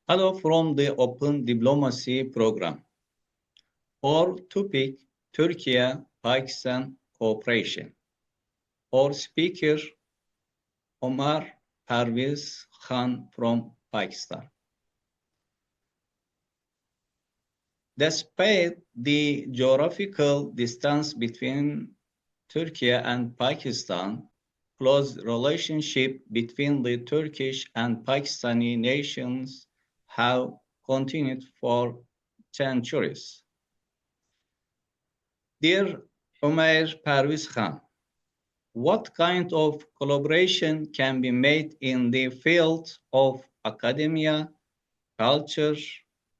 Hello from the Open Diplomacy Program. Our topic, Türkiye-Pakistan cooperation. Our speaker, Umair Pervez Khan from Pakistan. Despite the geographical distance between Turkey and Pakistan, close relationship between the Turkish and Pakistani nations have continued for centuries. Dear Umair Pervez Khan, what kind of collaboration can be made in the field of academia, culture,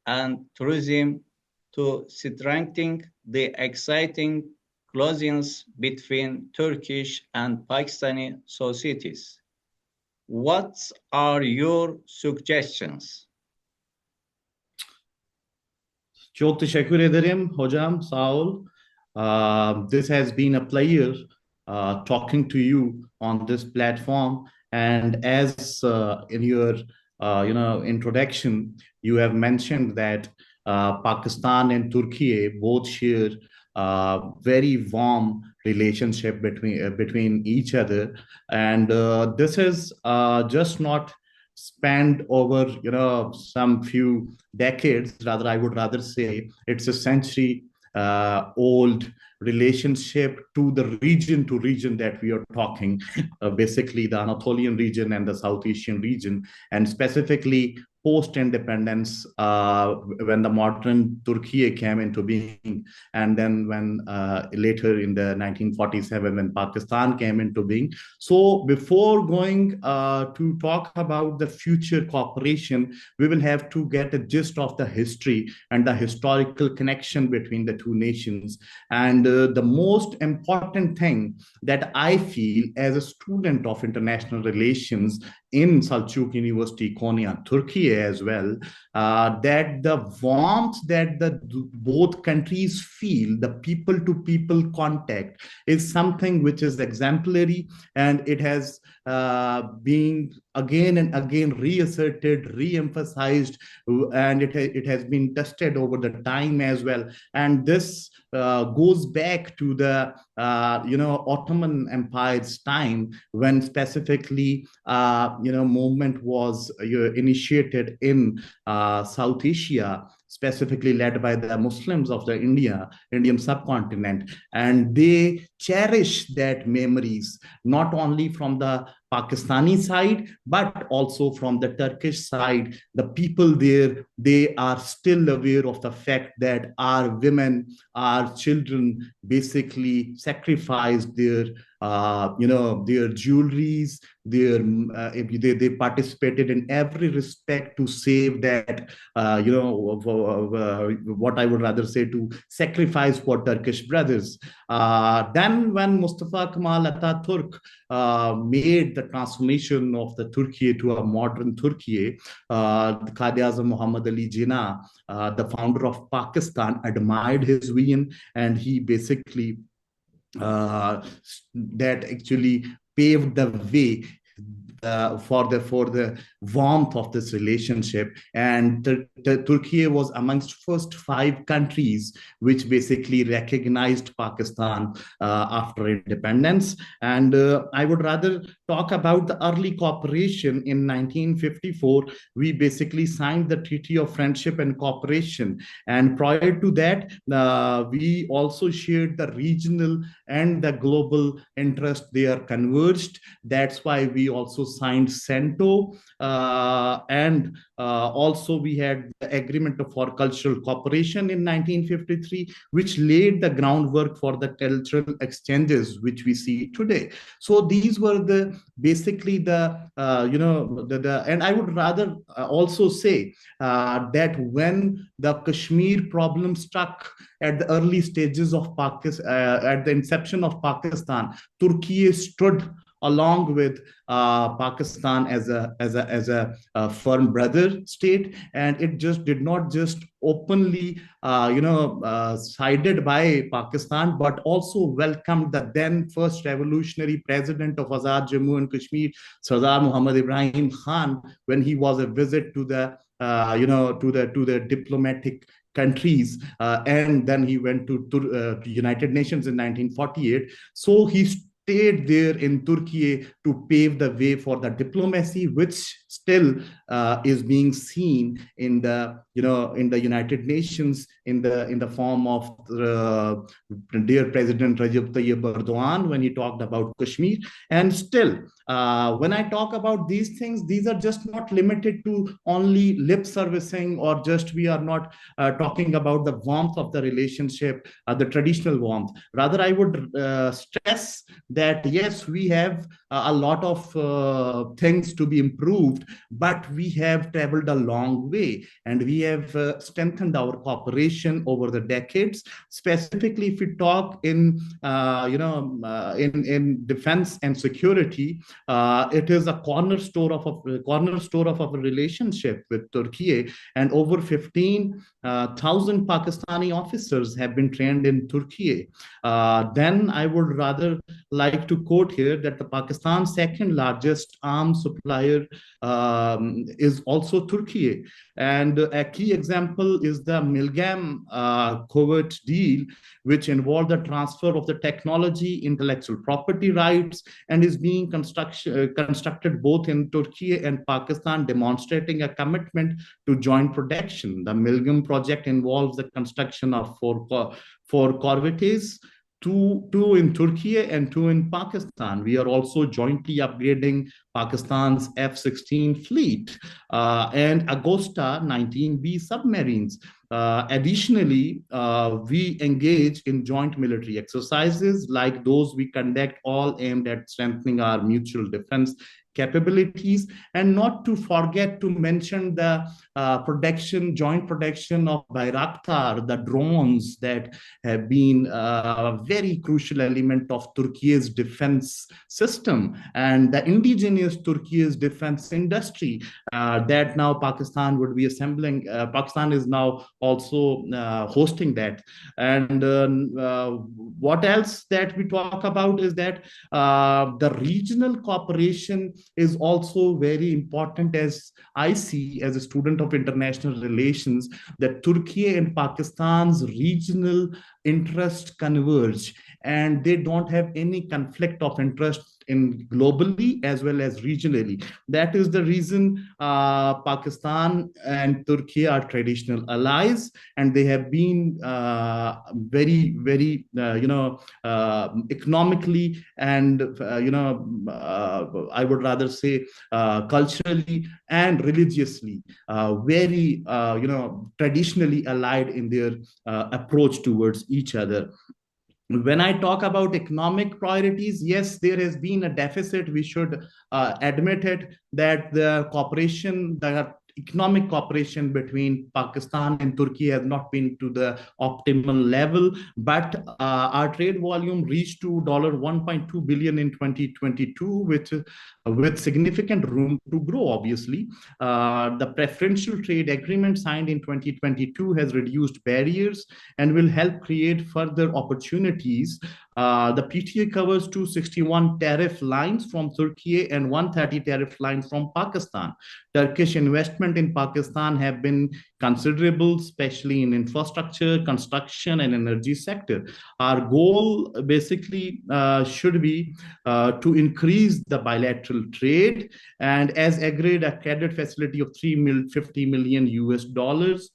and tourism to strengthen the exciting closeness between Turkish and Pakistani societies? What are your suggestions? Çok teşekkür ederim hocam, sağ ol. This has been a pleasure talking to you on this platform. And as in your introduction, you have mentioned that Pakistan and Turkey both share very warm relationship between each other, and this is just not spanned over some few decades. Rather, I would rather say it's a century old relationship to region that we are talking, basically the Anatolian region and the South Asian region, and specifically post-independence, when the modern Turkey came into being, and then when later in the 1947 when Pakistan came into being. So before going to talk about the future cooperation, we will have to get a gist of the history and the historical connection between the two nations. And the most important thing that I feel as a student of international relations in Selçuk University, Konya, Turkey as well, that the warmth that both countries feel, the people-to-people contact, is something which is exemplary, and it has been again and again reasserted, re-emphasized, and it has been tested over the time as well. And this goes back to the Ottoman Empire's time, when specifically movement was initiated in South Asia, specifically led by the Muslims of the Indian subcontinent. And they cherish that memories, not only from the Pakistani side, but also from the Turkish side. The people there, they are still aware of the fact that our women, our children basically sacrificed their jewelries, they participated in every respect to save that, what I would rather say, to sacrifice for Turkish brothers. Then when Mustafa Kemal Atatürk made the transformation of the Turkey to a modern Turkey, Quaid-e-Azam Muhammad Ali Jinnah, the founder of Pakistan, admired his vision, and he basically that actually paved the way for the warmth of this relationship. And Turkey was amongst first 5 countries which basically recognized Pakistan after independence. And I would rather talk about the early cooperation. In 1954, we basically signed the Treaty of Friendship and Cooperation. And prior to that, we also shared the regional and the global interest. They are converged. That's why we also signed CENTO, and also we had the agreement for cultural cooperation in 1953, which laid the groundwork for the cultural exchanges which we see today. So these were basically and I would rather also say that when the Kashmir problem struck at the early stages of Pakistan, at the inception of Pakistan, Turkey stood along with Pakistan as a firm brother state, and it just did not just openly sided by Pakistan, but also welcomed the then first revolutionary president of Azad Jammu and Kashmir, Sardar Muhammad Ibrahim Khan, when he was a visit to the to the diplomatic countries, and then he went to United Nations in 1948. So he stayed there in Turkey to pave the way for the diplomacy, which still is being seen in the in the United Nations in the form of dear President Recep Tayyip Erdogan when he talked about Kashmir. And still, when I talk about these things, these are just not limited to only lip servicing, or just we are not talking about the warmth of the relationship, the traditional warmth. Rather, I would stress that yes, we have a lot of things to be improved, but we have traveled a long way, and we have strengthened our cooperation over the decades. Specifically, if we talk in in defense and security, it is a cornerstone of our relationship with Turkey, and over 15,000 Pakistani officers have been trained in Turkey. Then I would rather like to quote here that the Pakistan's second largest arms supplier is also Turkey. And a key example is the Milgam covert deal, which involved the transfer of the technology, intellectual property rights, and is being constructed both in Turkey and Pakistan, demonstrating a commitment to joint protection. The Milgam project involves the construction of four corvettes, two in Turkey and two in Pakistan. We are also jointly upgrading Pakistan's F-16 fleet and Agosta 19B submarines. Additionally, we engage in joint military exercises like those we conduct, all aimed at strengthening our mutual defense capabilities, and not to forget to mention the joint production of Bayraktar, the drones that have been a very crucial element of Turkey's defense system and the indigenous Turkey's defense industry that now Pakistan would be assembling. Pakistan is now also hosting that. And what else that we talk about is that the regional cooperation is also very important, as I see as a student of international relations, that Turkey and Pakistan's regional interests converge, and they don't have any conflict of interest in globally as well as regionally. That is the reason Pakistan and Turkey are traditional allies, and they have been very, very, economically and, I would rather say culturally and religiously, very, traditionally allied in their approach towards each other. When I talk about economic priorities, yes, there has been a deficit. We should admit it, that the economic cooperation between Pakistan and Turkey has not been to the optimal level, but our trade volume reached to $1.2 billion in 2022, with significant room to grow, obviously. The preferential trade agreement signed in 2022 has reduced barriers and will help create further opportunities. The PTA covers 261 tariff lines from Turkey and 130 tariff lines from Pakistan. Turkish investment in Pakistan have been considerable, especially in infrastructure, construction, and energy sector. Our goal basically should be to increase the bilateral trade, and as agreed, a credit facility of $350 million US,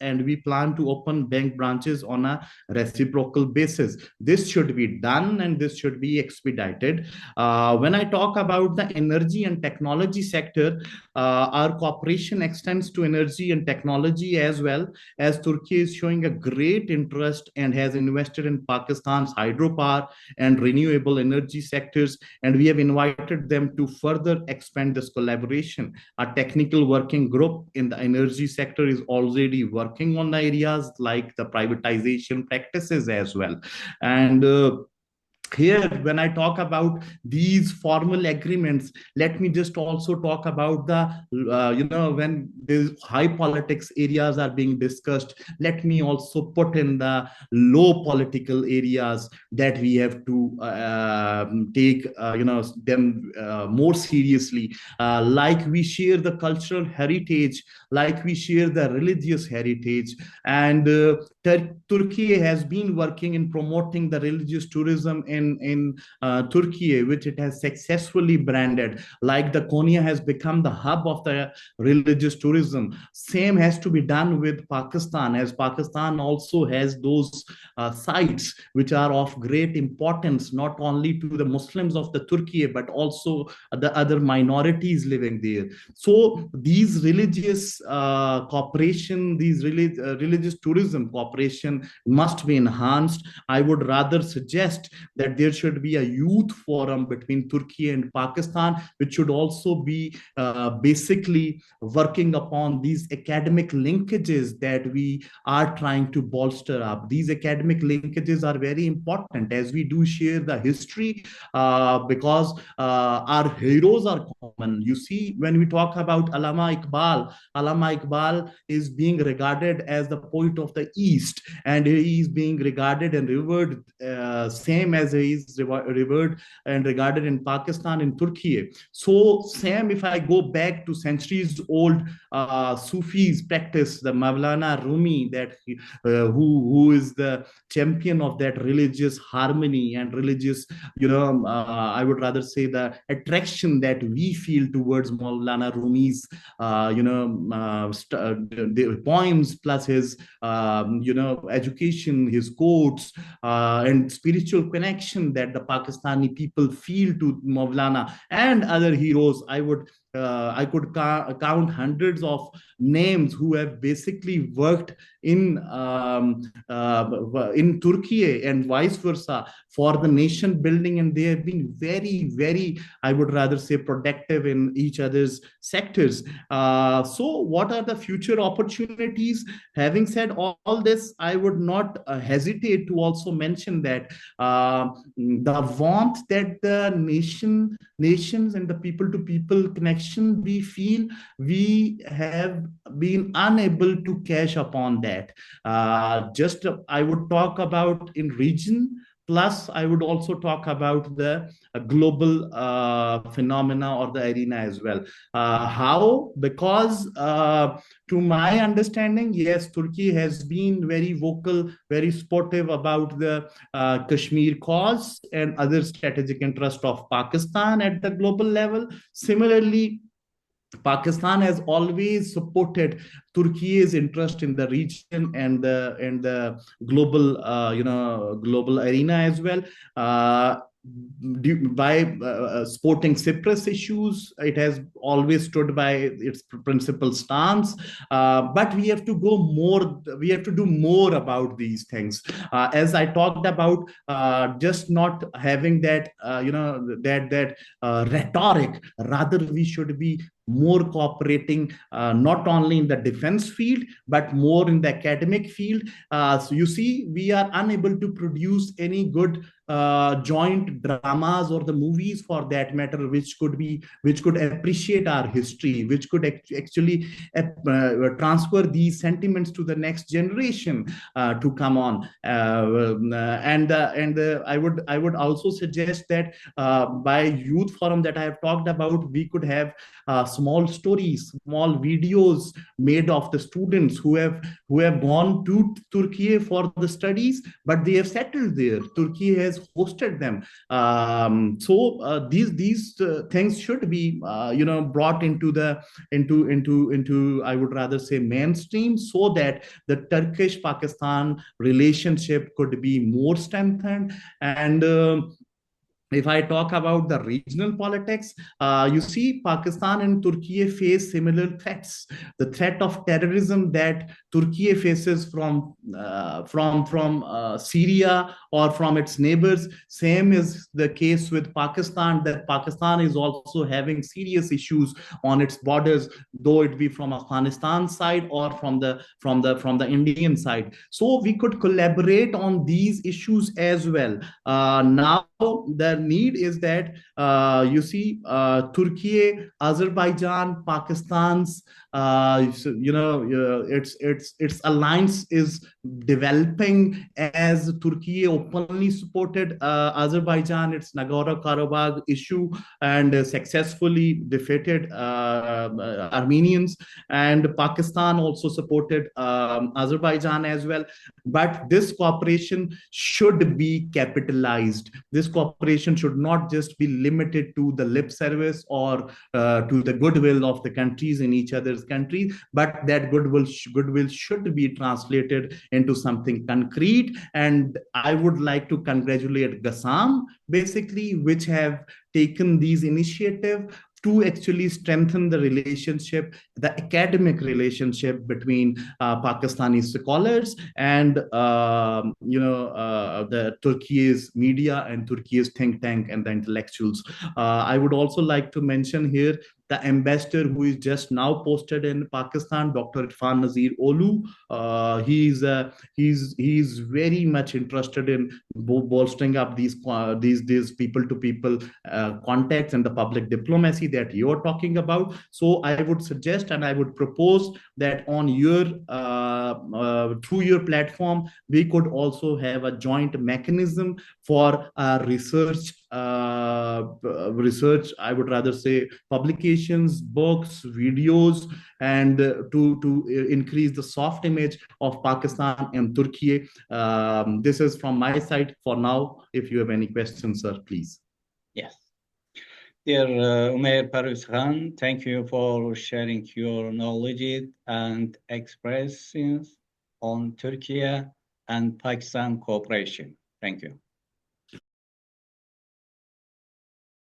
and we plan to open bank branches on a reciprocal basis. This should be done, and this should be expedited. When I talk about the energy and technology sector, our cooperation extends to energy and technology as well, as Turkey is showing a great interest and has invested in Pakistan's hydropower and renewable energy sectors, and we have invited them to further expand this collaboration. A technical working group in the energy sector is already working on the areas like the privatization practices as well. And here, when I talk about these formal agreements, let me just also talk about the when these high politics areas are being discussed, let me also put in the low political areas that we have to take them more seriously, like we share the cultural heritage, like we share the religious heritage. And Turkey has been working in promoting the religious tourism in Turkey, which it has successfully branded. Like the Konya has become the hub of the religious tourism. Same has to be done with Pakistan, as Pakistan also has those sites which are of great importance, not only to the Muslims of the Turkey, but also the other minorities living there. So these religious cooperation, these religious tourism cooperation must be enhanced. I would rather suggest that there should be a youth forum between Turkey and Pakistan, which should also be basically working upon these academic linkages that we are trying to bolster up. These academic linkages are very important, as we do share the history, because our heroes are common. You see, when we talk about Allama Iqbal is being regarded as the poet of the East, and he is being regarded and revered same as he is revered and regarded in Pakistan, in Turkey. So same, if I go back to centuries old Sufis practice, the Mawlana Rumi, that who is the champion of that religious harmony and religious, I would rather say the attraction that we feel towards Maulana Rumi's, the poems, plus his, education, his quotes, and spiritual connection that the Pakistani people feel to Maulana and other heroes. I could count hundreds of names who have basically worked in Turkey and vice versa for the nation building, and they have been very, very, I would rather say, productive in each other's sectors. So what are the future opportunities? Having said all this, I would not hesitate to also mention that the warmth that the nations and the people to people connection we feel, we have been unable to cash upon that. Just I would talk about in region, plus I would also talk about the global phenomena or the arena as well. How? Because to my understanding, yes, Turkey has been very vocal, very sportive about the Kashmir cause and other strategic interest of Pakistan at the global level. Similarly, Pakistan has always supported Turkey's interest in the region and the global global arena as well. By supporting Cyprus issues, it has always stood by its principal stance. But we have to go more. We have to do more about these things. As I talked about, just not having that rhetoric. Rather, we should be more cooperating, not only in the defense field, but more in the academic field. So you see, we are unable to produce any good joint dramas or the movies for that matter, which could appreciate our history, which could actually transfer these sentiments to the next generation to come on. And I would also suggest that by youth forum that I have talked about, we could have small stories, small videos made of the students who have gone to Turkey for the studies, but they have settled there. Turkey has hosted them. So these things should be brought into I would rather say mainstream, so that the Turkish-Pakistan relationship could be more strengthened. And if I talk about the regional politics, you see, Pakistan and Turkey face similar threats. The threat of terrorism that Turkey faces from Syria or from its neighbors. Same is the case with Pakistan, that Pakistan is also having serious issues on its borders, though it be from Afghanistan side or from the Indian side. So we could collaborate on these issues as well. Now the need is that you see Turkey, Azerbaijan, Pakistan's its alliance is developing, as Turkey openly supported Azerbaijan, its Nagorno-Karabakh issue, and successfully defeated Armenians, and Pakistan also supported Azerbaijan as well. But this cooperation should be capitalized. This cooperation should not just be limited to the lip service or to the goodwill of the countries in each other's countries, but that goodwill should be translated into something concrete. And I would like to congratulate GASAM, basically, which have taken these initiatives to actually strengthen the relationship, the academic relationship between Pakistani scholars and the Turkey's media and Turkey's think tank and the intellectuals. I would also like to mention here the ambassador who is just now posted in Pakistan, Dr. Irfan Nazir Olu. He's very much interested in bolstering up these people-to-people contacts and the public diplomacy that you're talking about. So I would suggest and I would propose that on your through your platform, we could also have a joint mechanism for research, I would rather say publications, books, videos, and to increase the soft image of Pakistan and Turkey. This is from my side for now. If you have any questions, sir, please. Yes. Dear Umair Pervez Khan, thank you for sharing your knowledge and expressions on Turkey and Pakistan cooperation. Thank you.